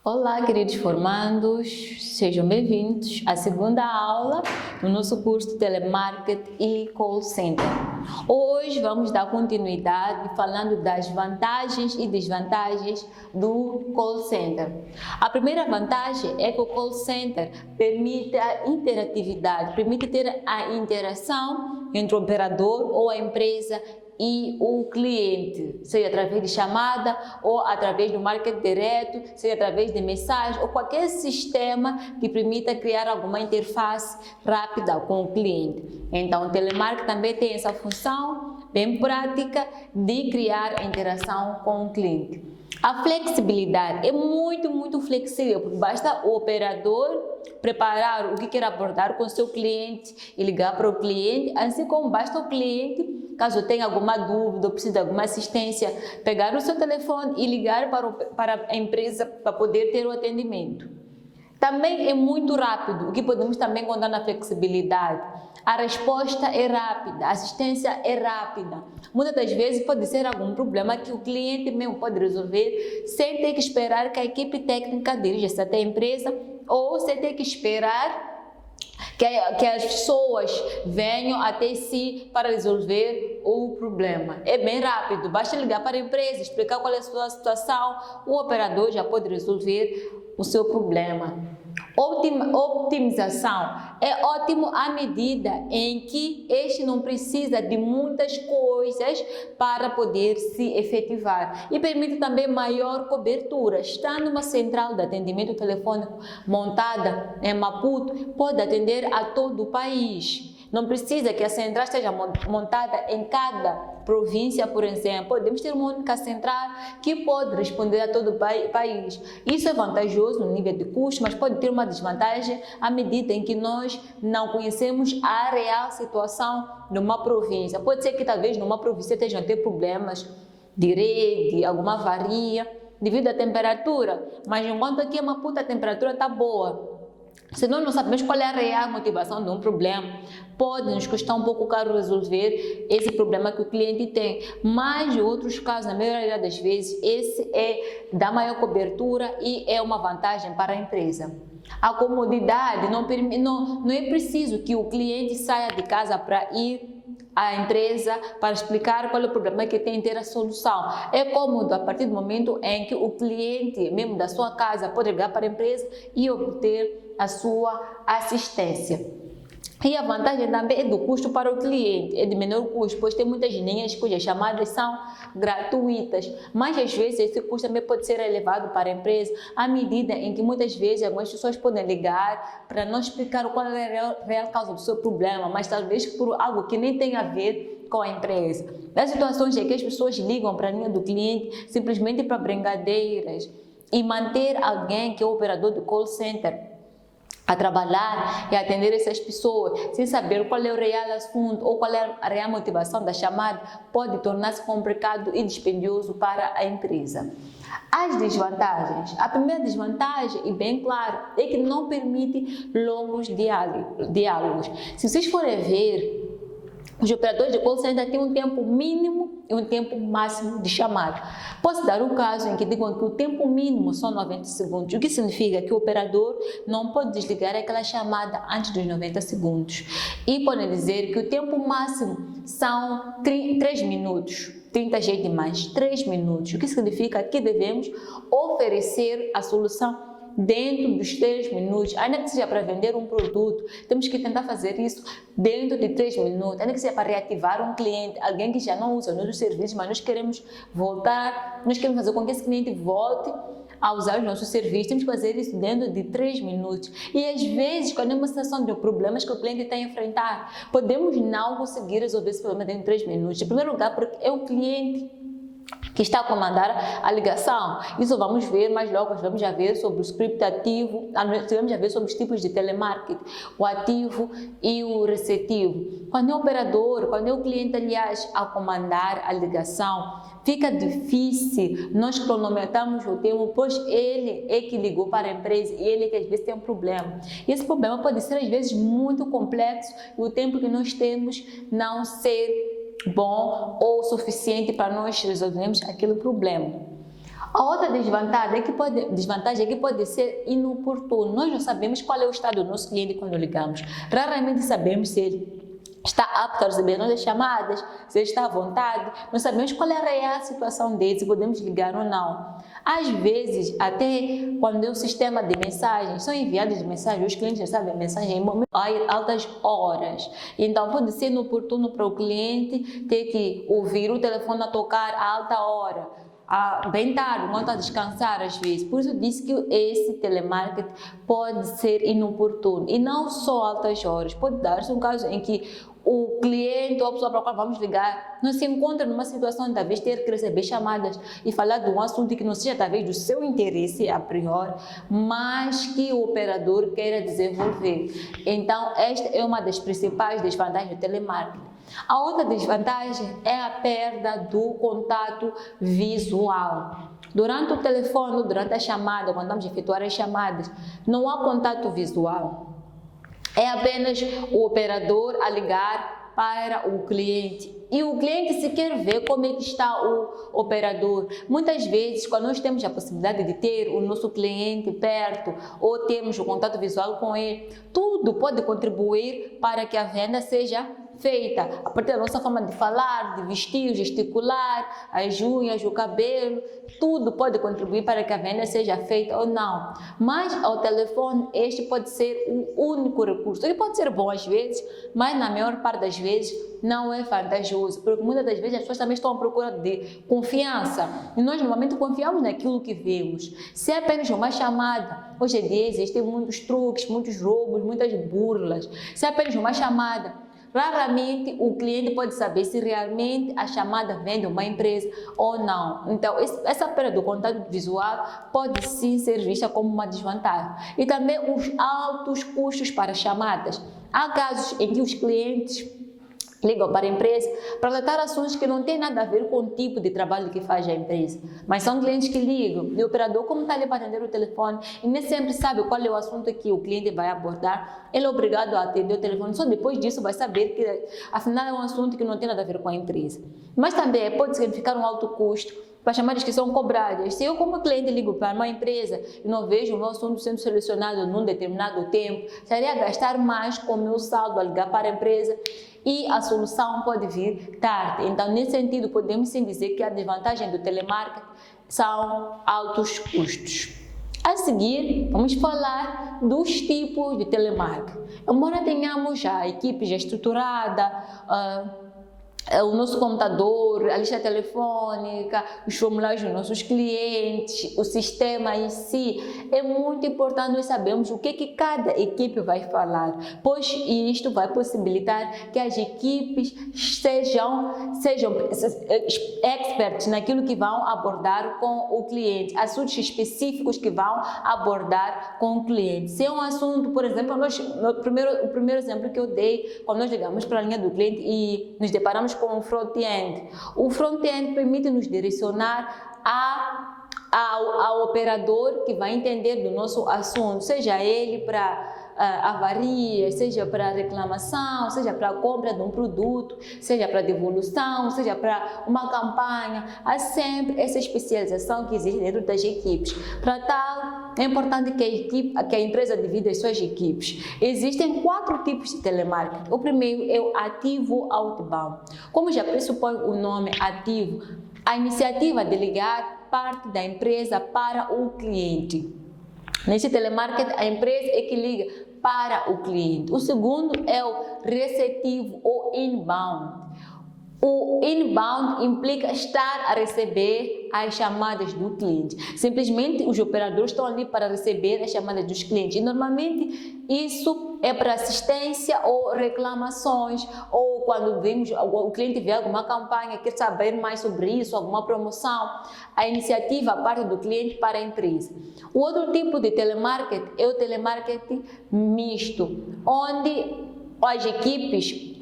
Olá, queridos formandos, sejam bem-vindos à segunda aula do nosso curso de Telemarketing e Call Center. Hoje vamos dar continuidade falando das vantagens e desvantagens do Call Center. A primeira vantagem é que o Call Center permite a interatividade, permite ter a interação entre o operador ou a empresa e o cliente, seja através de chamada ou através do marketing direto, seja através de mensagem ou qualquer sistema que permita criar alguma interface rápida com o cliente. Então, o telemarketing também tem essa função bem prática de criar a interação com o cliente. A flexibilidade é muito flexível, porque basta o operador preparar o que quer abordar com o seu cliente e ligar para o cliente, assim como basta o cliente, caso tenha alguma dúvida ou precise de alguma assistência, pegar o seu telefone e ligar para a empresa para poder ter o atendimento. Também é muito rápido, o que podemos também contar na flexibilidade. A resposta é rápida, a assistência é rápida. Muitas das vezes pode ser algum problema que o cliente mesmo pode resolver sem ter que esperar que a equipe técnica dirija-se até a empresa ou sem ter que esperar que as pessoas venham até si para resolver o problema. É bem rápido, basta ligar para a empresa, explicar qual é a sua situação, o operador já pode resolver o seu problema. Optimização é ótimo à medida em que este não precisa de muitas coisas para poder se efetivar e permite também maior cobertura. Estando uma central de atendimento telefônico montada em Maputo, pode atender a todo o país. Não precisa que a central esteja montada em cada província, por exemplo. Podemos ter uma única central que pode responder a todo o país. Isso é vantajoso no nível de custo, mas pode ter uma desvantagem à medida em que nós não conhecemos a real situação numa província. Pode ser que talvez numa província estejam a ter problemas de rede, alguma avaria devido à temperatura, mas enquanto aqui em Maputo a temperatura está boa. Se nós não sabemos qual é a real motivação de um problema, pode nos custar um pouco caro resolver esse problema que o cliente tem. Mas em outros casos, na maioria das vezes, esse dá maior cobertura e é uma vantagem para a empresa. A comodidade não é preciso que o cliente saia de casa para ir à empresa para explicar qual é o problema que tem e ter a solução. É cômodo a partir do momento em que o cliente, mesmo da sua casa, pode ligar para a empresa e obter a sua assistência. E a vantagem também é do custo para o cliente, é de menor custo, pois tem muitas linhas cujas chamadas são gratuitas, mas às vezes esse custo também pode ser elevado para a empresa, à medida em que muitas vezes algumas pessoas podem ligar para não explicar qual é a real causa do seu problema, mas talvez por algo que nem tem a ver com a empresa. Nas situações em que as pessoas ligam para a linha do cliente simplesmente para brincadeiras e manter alguém que é o operador do call center a trabalhar e atender essas pessoas sem saber qual é o real assunto ou qual é a real motivação da chamada pode tornar-se complicado e dispendioso para a empresa. As desvantagens. A primeira desvantagem, e bem claro, é que não permite longos diálogos. Se vocês forem ver, os operadores de call center têm um tempo mínimo e um tempo máximo de chamada. Posso dar um caso em que digam que o tempo mínimo são 90 segundos, o que significa que o operador não pode desligar aquela chamada antes dos 90 segundos. E podem dizer que o tempo máximo são 3 minutos. 30 já é demais, 3 minutos, o que significa que devemos oferecer a solução dentro dos 3 minutos, ainda que seja para vender um produto, temos que tentar fazer isso dentro de 3 minutos, ainda que seja para reativar um cliente, alguém que já não usa os nossos serviços, mas nós queremos voltar, nós queremos fazer com que esse cliente volte a usar os nossos serviços, temos que fazer isso dentro de 3 minutos. E às vezes, quando é uma situação de problemas que o cliente está a enfrentar, podemos não conseguir resolver esse problema dentro de 3 minutos. Em primeiro lugar, porque é o cliente que está a comandar a ligação. Isso vamos ver mais logo, vamos já ver sobre o script ativo, vamos já ver sobre os tipos de telemarketing, o ativo e o receptivo. Quando é o operador, quando é o cliente, aliás, a comandar a ligação, fica difícil, nós cronometramos o tempo, pois ele é que ligou para a empresa e ele é que às vezes tem um problema. E esse problema pode ser às vezes muito complexo e o tempo que nós temos não ser bom ou suficiente para nós resolvermos aquele problema. A outra desvantagem é que pode ser inoportuno. Nós não sabemos qual é o estado do nosso cliente quando ligamos. Raramente sabemos se ele está apto a receber nossas chamadas, se ele está à vontade. Não sabemos qual é a real situação dele, se podemos ligar ou não. Às vezes, até quando é um sistema de mensagens, são enviadas mensagens, os clientes recebem mensagens em altas horas. Então, pode ser inoportuno para o cliente ter que ouvir o telefone a tocar a alta hora, bem tarde, enquanto a descansar às vezes. Por isso disse que esse telemarketing pode ser inoportuno. E não só altas horas. Pode dar-se um caso em que o cliente ou a pessoa para a qual vamos ligar não se encontra numa situação de talvez ter que receber chamadas e falar de um assunto que não seja talvez do seu interesse a priori, mas que o operador queira desenvolver. Então, esta é uma das principais desvantagens do telemarketing. A outra desvantagem é a perda do contato visual. Durante o telefone, durante a chamada, quando vamos efetuar as chamadas, não há contato visual. É apenas o operador a ligar para o cliente. E o cliente sequer vê como é que está o operador. Muitas vezes, quando nós temos a possibilidade de ter o nosso cliente perto ou temos o contato visual com ele, tudo pode contribuir para que a venda seja feita. A partir da nossa forma de falar, de vestir, gesticular, as unhas, o cabelo, tudo pode contribuir para que a venda seja feita ou não. Mas ao telefone, este pode ser o único recurso. Ele pode ser bom às vezes, mas na maior parte das vezes não é vantajoso, porque muitas das vezes as pessoas também estão à procura de confiança. E nós normalmente confiamos naquilo que vemos. Se é apenas uma chamada, hoje em dia existem muitos truques, muitos roubos, muitas burlas. Se é apenas uma chamada, raramente o cliente pode saber se realmente a chamada vem de uma empresa ou não. Então, essa perda do contato visual pode sim ser vista como uma desvantagem. E também os altos custos para chamadas. Há casos em que os clientes ligam para a empresa para tratar assuntos que não têm nada a ver com o tipo de trabalho que faz a empresa. Mas são clientes que ligam e o operador, como está ali para atender o telefone e nem sempre sabe qual é o assunto que o cliente vai abordar, ele é obrigado a atender o telefone. Só depois disso vai saber que afinal é um assunto que não tem nada a ver com a empresa. Mas também pode significar um alto custo para chamadas que são cobradas. Se eu, como cliente, ligo para uma empresa e não vejo o meu assunto sendo selecionado num determinado tempo, estaria a gastar mais com o meu saldo a ligar para a empresa e a solução pode vir tarde. Então, nesse sentido, podemos sim dizer que a desvantagem do telemarketing são altos custos. A seguir, vamos falar dos tipos de telemarketing. Embora tenhamos já a equipe já estruturada, o nosso computador, a lista telefônica, os formulários dos nossos clientes, o sistema em si, é muito importante nós sabermos o que cada equipe vai falar, pois isto vai possibilitar que as equipes sejam experts naquilo que vão abordar com o cliente, assuntos específicos que vão abordar com o cliente. Se é um assunto, por exemplo, o primeiro exemplo que eu dei, quando nós ligamos para a linha do cliente e nos deparamos com o front-end. O front-end permite nos direcionar ao operador que vai entender do nosso assunto, seja ele para avaria, seja para reclamação, seja para a compra de um produto, seja para devolução, seja para uma campanha. Há sempre essa especialização que existe dentro das equipes. Para tal, é importante que a empresa divida as suas equipes. Existem 4 tipos de telemarketing. O primeiro é o ativo outbound. Como já pressupõe o nome ativo, a iniciativa de ligar parte da empresa para o cliente. Nesse telemarketing, a empresa é que liga para o cliente. O segundo é o receptivo ou inbound. O inbound implica estar a receber as chamadas do cliente. Simplesmente os operadores estão ali para receber as chamadas dos clientes. E normalmente isso é para assistência ou reclamações, ou quando o cliente vê alguma campanha, quer saber mais sobre isso, alguma promoção, a iniciativa parte do cliente para a empresa. O outro tipo de telemarketing é o telemarketing misto, onde as equipes,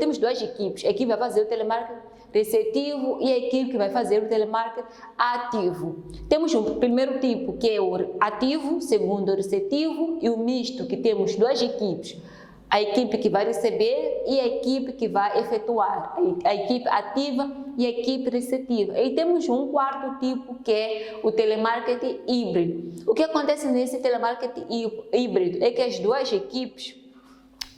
temos 2 equipes, a equipe vai fazer o telemarketing receptivo e a equipe que vai fazer o telemarketing ativo. Temos o primeiro tipo, que é o ativo, segundo o receptivo, e o misto, que temos 2 equipes. A equipe que vai receber e a equipe que vai efetuar, a equipe ativa e a equipe receptiva. E temos um quarto tipo que é o telemarketing híbrido. O que acontece nesse telemarketing híbrido é que as duas equipes,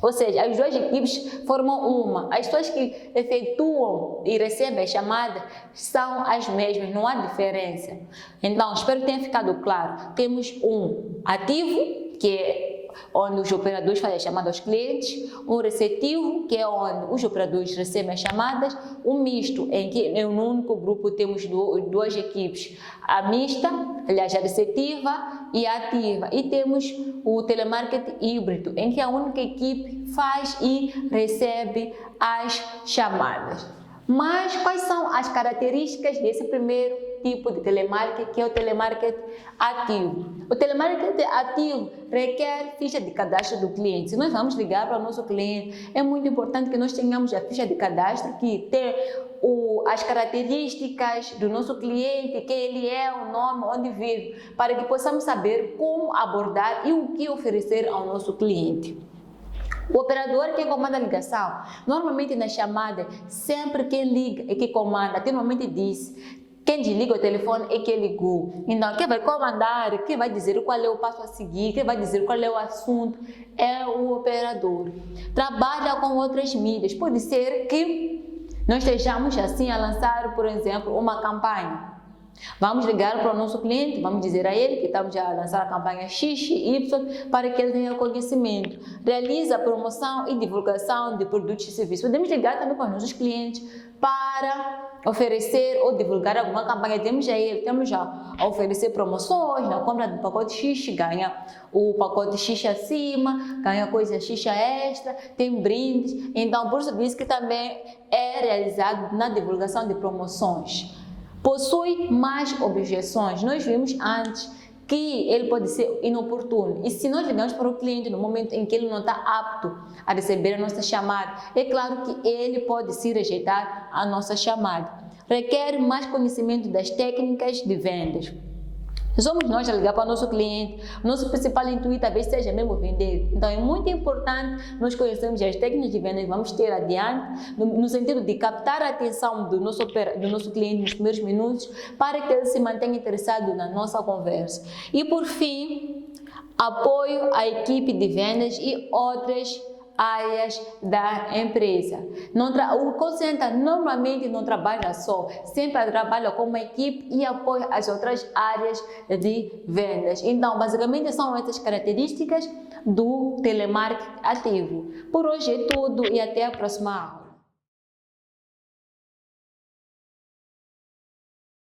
ou seja, as duas equipes formam uma. As pessoas que efetuam e recebem a chamada são as mesmas, não há diferença. Então, espero que tenha ficado claro. Temos um ativo, que é onde os operadores fazem a chamada aos clientes, um receptivo, que é onde os operadores recebem as chamadas, um misto, em que em um único grupo temos duas equipes, a mista, aliás, a receptiva e a ativa, e temos o telemarketing híbrido, em que a única equipe faz e recebe as chamadas. Mas quais são as características desse primeiro tipo de telemarketing, que é o telemarketing ativo? O telemarketing ativo requer ficha de cadastro do cliente. Se nós vamos ligar para o nosso cliente, é muito importante que nós tenhamos a ficha de cadastro, que tem as características do nosso cliente, quem ele é, o nome, onde vive, para que possamos saber como abordar e o que oferecer ao nosso cliente. O operador que comanda a ligação, normalmente na chamada, sempre quem liga é que comanda, até normalmente diz, quem desliga o telefone é quem ligou. Então, quem vai comandar, quem vai dizer qual é o passo a seguir, quem vai dizer qual é o assunto, é o operador. Trabalha com outras mídias, pode ser que nós estejamos assim a lançar, por exemplo, uma campanha. Vamos ligar para o nosso cliente, vamos dizer a ele que estamos a lançar a campanha X e Y para que ele tenha conhecimento. Realiza promoção e divulgação de produtos e serviços. Podemos ligar também para os nossos clientes para oferecer ou divulgar alguma campanha. Temos a oferecer promoções, na compra do pacote X, ganha o pacote X acima, ganha coisa X extra, tem brindes. Então, por isso que também é realizado na divulgação de promoções. Possui mais objeções. Nós vimos antes que ele pode ser inoportuno. E se nós ligamos para o cliente no momento em que ele não está apto a receber a nossa chamada, é claro que ele pode se rejeitar a nossa chamada. Requer mais conhecimento das técnicas de vendas. Somos nós a ligar para o nosso cliente, nosso principal intuito talvez seja mesmo vender. Então é muito importante nós conhecermos as técnicas de venda que vamos ter adiante, no sentido de captar a atenção do nosso cliente nos primeiros minutos, para que ele se mantenha interessado na nossa conversa. E por fim, apoio à equipe de vendas e outras áreas da empresa. O call center normalmente não trabalha só, sempre trabalha com uma equipe e apoia as outras áreas de vendas. Então, basicamente são essas características do telemarketing ativo. Por hoje é tudo e até a próxima aula.